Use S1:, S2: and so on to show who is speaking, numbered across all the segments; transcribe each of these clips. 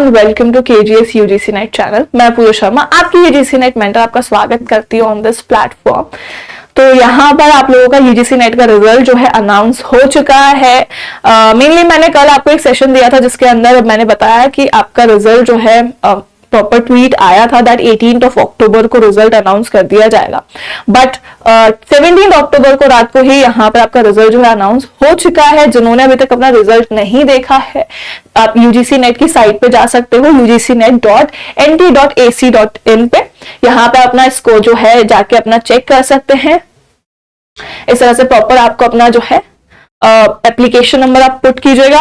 S1: Everyone, welcome to KGS UGC NET channel. मैं पूजा शर्मा, आपकी UGC net mentor, आपका स्वागत करती हूँ ऑन दिस प्लेटफॉर्म। तो यहाँ पर आप लोगों का यूजीसी नेट का रिजल्ट जो है अनाउंस हो चुका है। मेनली मैंने कल आपको एक सेशन दिया था जिसके अंदर मैंने बताया कि आपका रिजल्ट जो है प्रॉपर ट्वीट आया था दैट 18 अक्टूबर को रिजल्ट अनाउंस कर दिया जाएगा, बट 17 अक्टूबर को रात को ही यहाँ पर आपका रिजल्ट जो है अनाउंस हो चुका है। जिन्होंने अभी तक अपना रिजल्ट नहीं देखा है, आप यूजीसी नेट की साइट पे जा सकते हो, ugcnet.nt.ac.in पे। यहाँ पे अपना स्कोर जो है जाके अपना चेक कर सकते हैं। इस तरह से प्रॉपर आपको अपना जो है एप्लीकेशन नंबर आप पुट कीजिएगा,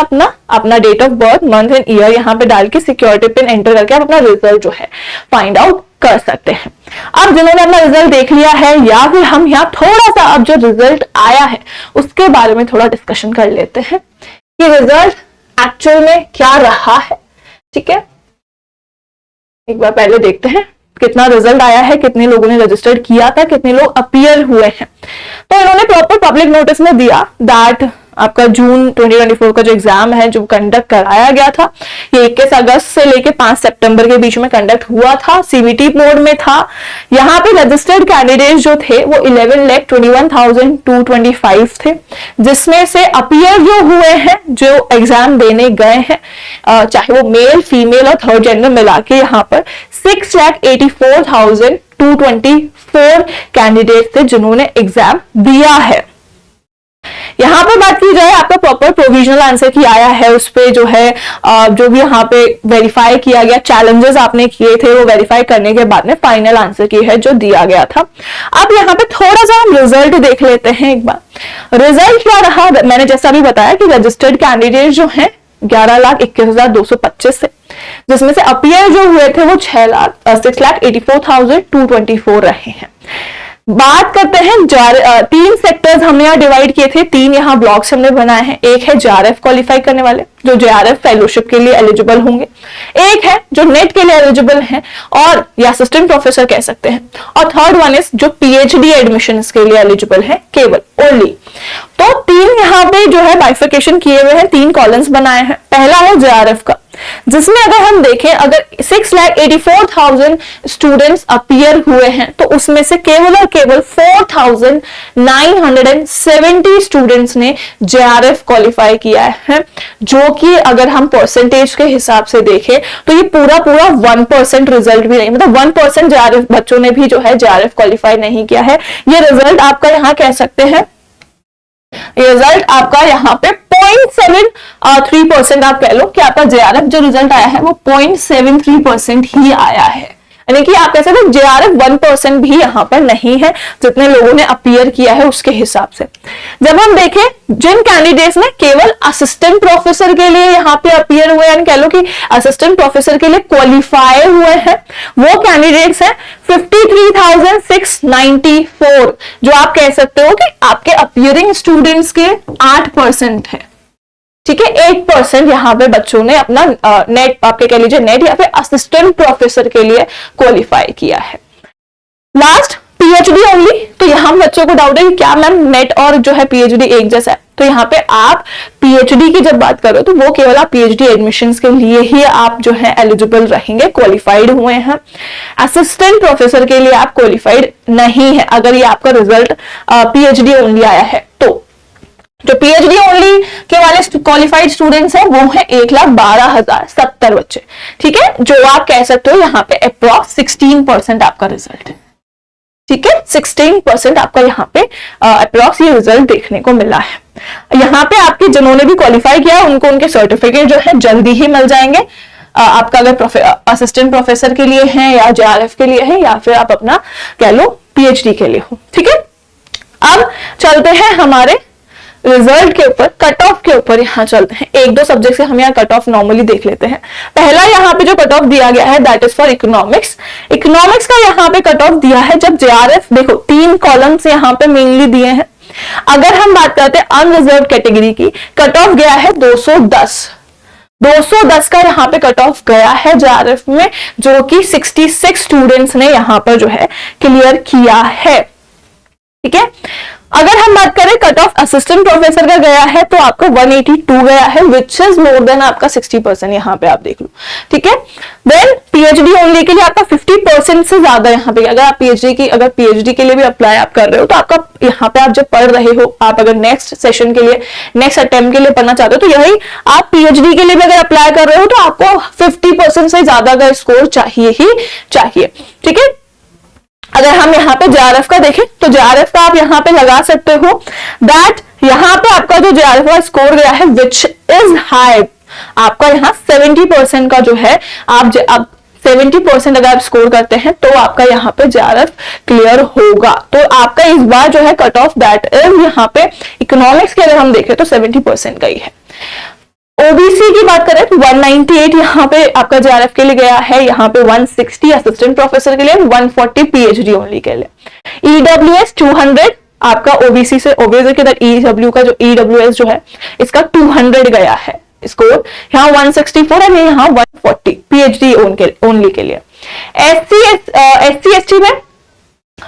S1: अपना date of birth, month and year यहाँ पे डाल के सिक्योरिटी पिन एंटर करके आप अपना रिजल्ट जो है फाइंड आउट कर सकते हैं। अब जिन्होंने अपना रिजल्ट देख लिया है, या फिर हम यहाँ थोड़ा सा अब जो रिजल्ट आया है उसके बारे में थोड़ा डिस्कशन कर लेते हैं कि रिजल्ट एक्चुअल में क्या रहा है। ठीक है, एक बार पहले देखते हैं कितना रिजल्ट आया है, कितने लोगों ने रजिस्टर्ड किया था, कितने लोग अपीयर हुए हैं। तो इन्होंने प्रॉपर पब्लिक नोटिस में दिया दैट आपका जून 2024 का जो एग्जाम है जो कंडक्ट कराया गया था, ये 21 अगस्त से लेके 5 सितंबर के बीच में कंडक्ट हुआ था, सीबीटी मोड में था। यहाँ पे रजिस्टर्ड कैंडिडेट जो थे वो 11,21,225 थे, जिसमें से अपीयर जो हुए हैं, जो एग्जाम देने गए हैं, चाहे वो मेल, फीमेल और थर्ड जेंडर मिला के यहाँ पर 6,84,224 कैंडिडेट थे जिन्होंने एग्जाम दिया है। यहाँ पर बात की जाए, आपका प्रॉपर प्रोविजनल आंसर की आया है, उस पे जो है जो भी यहाँ पे वेरीफाई किया गया, चैलेंजेस आपने किए थे वो वेरीफाई करने के बाद में फाइनल आंसर की है जो दिया गया था। अब यहाँ पे थोड़ा सा हम रिजल्ट देख लेते हैं एक बार। रिजल्ट क्या रहा, मैंने जैसा भी बताया कि रजिस्टर्ड कैंडिडेट जो है 11,21,225 थे, जिसमें से अपीयर जो हुए थे वो 6,84,224 रहे हैं। बात करते हैं 3 सेक्टर्स हमने यहाँ डिवाइड किए थे, 3 यहाँ ब्लॉक्स हमने बनाए हैं। एक है जेआरएफ क्वालिफाई करने वाले जो जेआरएफ फेलोशिप के लिए एलिजिबल होंगे, एक है जो नेट के लिए एलिजिबल हैं और या असिस्टेंट प्रोफेसर कह सकते हैं, और थर्ड वन इज जो पीएचडी एडमिशंस के लिए एलिजिबल है केवल ओनली। तो 3 यहाँ पे जो है बाइफिकेशन किए हुए हैं, 3 कॉलम्स बनाए हैं। पहला है जेआरएफ का, जिसमें अगर हम देखें अगर 6,84,000 स्टूडेंट्स अपीयर हुए हैं तो उसमें से केवल और केवल 4,970 स्टूडेंट्स ने जेआरएफ क्वालिफाई किया है, जो कि अगर हम परसेंटेज के हिसाब से देखें तो ये पूरा 1% रिजल्ट भी नहीं, मतलब 1% जेआरएफ बच्चों ने भी जो है जेआरएफ क्वालिफाई नहीं किया है। ये रिजल्ट आपका यहाँ कह सकते हैं, रिजल्ट आपका यहाँ पे 0.73% आप कह लो कि आपका जेआरएफ जो रिजल्ट आया है वो 0.73% ही आया है, यानी कि आप कह सकते हैं जेआरएफ 1% भी यहाँ पर नहीं है जितने लोगों ने अपीयर किया है उसके हिसाब से। जब हम देखें जिन कैंडिडेट्स ने केवल असिस्टेंट प्रोफेसर के लिए यहाँ पे अपीयर हुए, यानी कह लो कि असिस्टेंट प्रोफेसर के लिए क्वालिफाई हुए हैं, वो कैंडिडेट्स हैं 53,694, जो आप कह सकते हो कि आपके अपीयरिंग स्टूडेंट्स के 8% है। ठीक है, 8% यहाँ पे बच्चों ने अपना नेट, आपके कह लीजिए नेट या फिर असिस्टेंट प्रोफेसर के लिए क्वालिफाई किया है। लास्ट पीएचडी ओनली, तो यहाँ बच्चों को डाउट है कि क्या मैम नेट और जो है पीएचडी एक जैसा है, तो यहाँ पे आप पीएचडी की जब बात करो तो वो केवल आप पीएचडी एडमिशंस के लिए ही आप जो है एलिजिबल रहेंगे, क्वालिफाइड हुए हैं। असिस्टेंट प्रोफेसर के लिए आप क्वालिफाइड नहीं है अगर ये आपका रिजल्ट पीएचडी ओनली आया है। तो जो पीएचडी ओनली के वाले क्वालिफाइड स्टूडेंट्स हैं वो है 1,12,070 बच्चे। ठीक है, जो आप कह सकते हो यहाँ पे अप्रॉक्स 16% आपका रिजल्ट है। ठीक है, 16% आपका यहाँ पे अप्रॉक्स ये रिजल्ट देखने को मिला है। यहाँ पे आपके जिन्होंने भी क्वालिफाई किया उनको उनके सर्टिफिकेट जो है जल्दी ही मिल जाएंगे। आपका अगर असिस्टेंट प्रोफेसर के लिए है या जेआरएफ के लिए है या फिर आप अपना कह लो पीएचडी के लिए हो। ठीक है, अब चलते हैं हमारे रिजल्ट के ऊपर, कट ऑफ के ऊपर यहाँ चलते हैं। 1-2 सब्जेक्ट से हम यहाँ कट ऑफ नॉर्मली देख लेते हैं। पहला यहाँ पे जो कट ऑफ दिया गया है that is for economics. Economics का यहाँ पे कट ऑफ दिया है, जब जेआरएफ देखो 3 कॉलम्स यहाँ पे मेनली दिए हैं। अगर हम बात करते हैं अनरिजर्व कैटेगरी की, कट ऑफ गया है 210 का यहाँ पे कट ऑफ गया है जेआरएफ में, जो कि 66 स्टूडेंट्स ने यहाँ पर जो है क्लियर किया है। ठीक है, अगर हम बात करें कट ऑफ असिस्टेंट प्रोफेसर का गया है तो आपका 182 गया है, विच इज मोर देन आपका 60%, यहाँ पे आप देख लो, ठीक है। देन पीएचडी ओनली के लिए आपका 50% से ज्यादा यहाँ पे, अगर आप पीएचडी के लिए भी अप्लाई आप कर रहे हो तो आपका यहाँ पे आप जब पढ़ रहे हो, आप अगर नेक्स्ट सेशन के लिए, नेक्स्ट अटेम्प्ट के लिए पढ़ना चाहते हो तो यही आप पीएचडी के लिए भी अगर अप्लाई कर रहे हो तो आपको 50% से ज्यादा का स्कोर चाहिए ही चाहिए, ठीक है। अगर हम यहाँ पे जेआरएफ का देखें तो जेआरएफ का आप यहाँ पे लगा सकते हो दैट यहाँ पे आपका जो जेआरएफ का स्कोर गया है विच इज हाई, आपका यहाँ 70% का जो है, आप 70% अगर आप स्कोर करते हैं तो आपका यहाँ पे जेआरएफ क्लियर होगा। तो आपका इस बार जो है कट ऑफ दैट इज यहाँ पे इकोनॉमिक्स के अगर हम देखें तो 70% का ही है। ओबीसी की बात करें तो 198 यहाँ पे आपका जेआरएफ के लिए गया है, यहाँ पे 160 असिस्टेंट प्रोफेसर के लिए, 140 पीएचडी ओनली के लिए। ईडब्ल्यूएस 200 आपका ओबीसी से, ओबीसी के अंदर ईडब्ल्यू का जो ईडब्ल्यूएस जो है इसका 200 गया है स्कोर, यहाँ 164 है, यहाँ 140 पीएचडी ओनली के लिए। एससी एसटी में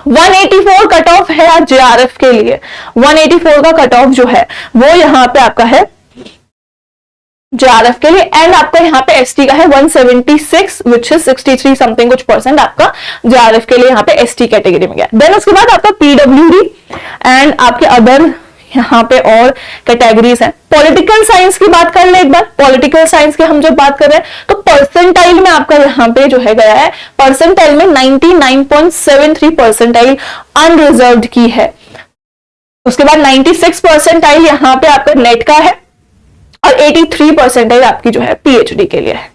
S1: 184 कट ऑफ है जेआरएफ के लिए, 184 का कट ऑफ जो है वो यहाँ पे आपका है जेआरएफ के लिए। एंड आपका यहाँ पे एसटी का है 176 विच इज 63 समथिंग कुछ परसेंट आपका जेआरएफ के लिए यहाँ पे एसटी कैटेगरी में गया। देन उसके बाद आपका पीडब्ल्यूडी एंड आपके अदर यहाँ पे और कैटेगरीज हैं। पॉलिटिकल साइंस की बात कर ले एक बार, पॉलिटिकल साइंस की हम जब बात कर रहे हैं तो परसेंटाइल में आपका यहाँ पे जो है गया है, परसेंटाइल में 99.73 परसेंटाइल अनरिजर्व्ड की है। उसके बाद 96 परसेंटाइल यहाँ पे आपका नेट का है और 83 परसेंटाइल आपकी जो है पीएचडी के लिए है।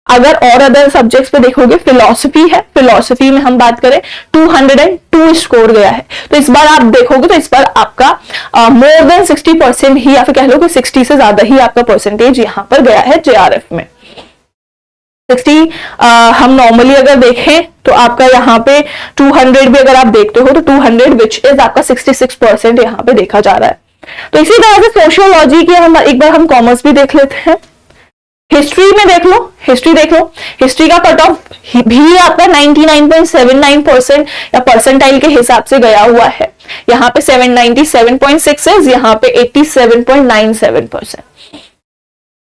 S1: अगर और अदर सब्जेक्ट्स पे देखोगे, फिलॉसफी है, फिलॉसफी में हम बात करें 202 स्कोर गया है। तो इस बार आप देखोगे तो इस बार आपका मोर देन 60% ही, या फिर कह लो कि 60 से ज्यादा ही आपका परसेंटेज यहाँ पर गया है जेआरएफ में। 60 हम नॉर्मली अगर देखें तो आपका यहाँ पे 200 भी अगर आप देखते हो तो 200 विच इज आपका 66% यहाँ पे देखा जा रहा है। तो इसी तरह से सोशियोलॉजी के हम एक बार हम कॉमर्स भी देख लेते हैं। हिस्ट्री में देख लो, हिस्ट्री देख लो, हिस्ट्री का कट ऑफ भी आपका 99.79% या परसेंटाइल के हिसाब से गया हुआ है। यहाँ पे 797.6 यहाँ पे 87.97%।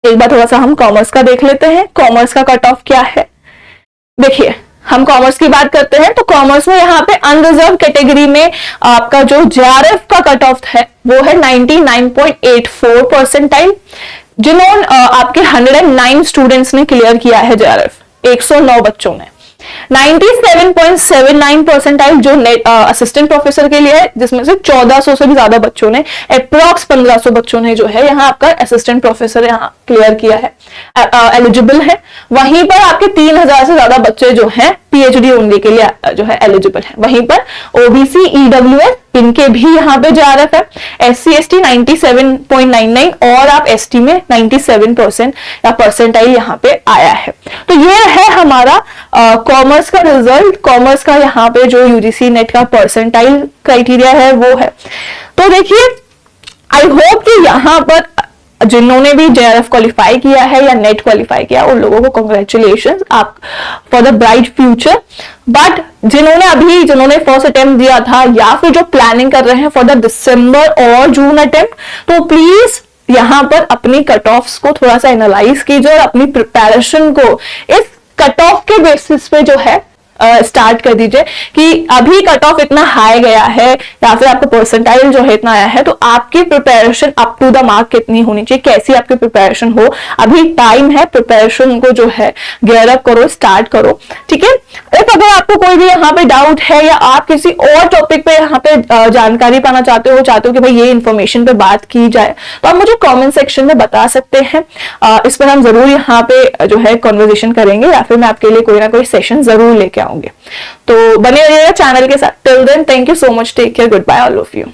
S1: एक बार थोड़ा सा हम कॉमर्स का देख लेते हैं, कॉमर्स का कट ऑफ क्या है। देखिए हम कॉमर्स की बात करते हैं तो कॉमर्स में यहाँ पे अनरिजर्व कैटेगरी में आपका जो जेआरएफ का कट ऑफ है वो है 99.84 परसेंटाइल, जिन्होंने आपके 109 स्टूडेंट्स ने क्लियर किया है जेआरएफ, 109 बच्चों ने। 97.79 परसेंटाइल जो असिस्टेंट प्रोफेसर के लिए है, जिसमें से 1400 से भी ज्यादा बच्चों ने, अप्रॉक्स 1500 बच्चों ने जो है यहाँ आपका असिस्टेंट प्रोफेसर यहाँ क्लियर किया है, एलिजिबल है। वहीं पर आपके 3000 से ज्यादा बच्चे जो हैं पीएचडी ओनली के लिए जो है एलिजिबल है। वहीं पर ओबीसी ईडब्ल्यूएस इनके भी यहाँ पे जेआरएफ है, एससी एसटी 97.99 और आप एसटी में 97% या परसेंटाइल यहाँ पे आया है। तो ये है हमारा कॉमर्स का रिजल्ट। कॉमर्स का यहाँ पे जो यूजीसी नेट का परसेंटाइल क्राइटेरिया है वो है। तो देखिए आई होप कि यहाँ पर जिन्होंने भी जेआरएफ क्वालिफाई किया है या नेट क्वालिफाई किया उन लोगों को कांग्रेचुलेशंस आप for the bright future. But जिन्होंने फर्स्ट अटेम्प्ट दिया था या फिर जो प्लानिंग कर रहे हैं फॉर द दिसंबर और जून अटेम्प्ट, तो प्लीज यहाँ पर अपनी कट ऑफ्स को थोड़ा सा एनालाइज कीजिए और अपनी प्रिपरेशन को इस कट ऑफ के बेसिस पे जो है स्टार्ट कर दीजिए कि अभी कट ऑफ इतना हाई गया है या फिर आपका परसेंटाइल जो है इतना आया है, तो आपकी preparation up to the mark कितनी होनी चाहिए, कैसी आपकी प्रिपरेशन हो। अभी टाइम है, प्रिपरेशन को जो है गियर अप करो, स्टार्ट करो, ठीक है। इफ अगर आपको कोई भी यहाँ पे डाउट है या आप किसी और टॉपिक पे यहाँ पे जानकारी पाना चाहते हो कि भाई ये इन्फॉर्मेशन पे बात की जाए, तो आप मुझे कॉमेंट सेक्शन में बता सकते हैं। इस पर हम जरूर यहाँ पे जो है कॉन्वर्सेशन करेंगे या फिर मैं आपके लिए कोई ना कोई सेशन जरूर लेके आऊंगी। तो बने रहिएगा चैनल के साथ। Till then thank you so much, take care, good bye all of you.